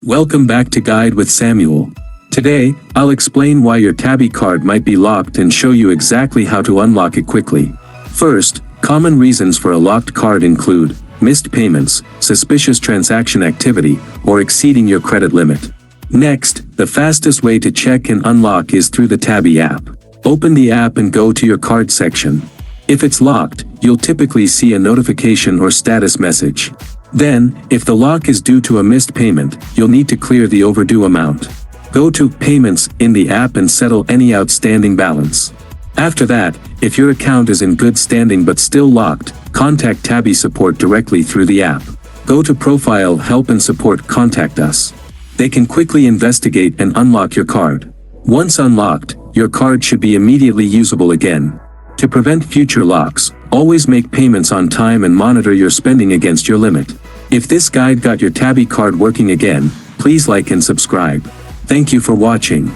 Welcome back to Guide with Samuel. Today, I'll explain why your Tabby card might be locked and show you exactly how to unlock it quickly. First, common reasons for a locked card include missed payments, suspicious transaction activity, or exceeding your credit limit. Next, the fastest way to check and unlock is through the Tabby app. Open the app and go to your card section. If it's locked, you'll typically see a notification or status message. Then, if the lock is due to a missed payment, you'll need to clear the overdue amount. Go to Payments in the app and settle any outstanding balance. After that, if your account is in good standing but still locked, contact Tabby support directly through the app. Go to Profile Help and Support Contact Us. They can quickly investigate and unlock your card. Once unlocked, your card should be immediately usable again. To prevent future locks, always make payments on time and monitor your spending against your limit. If this guide got your Tabby card working again, please like and subscribe. Thank you for watching.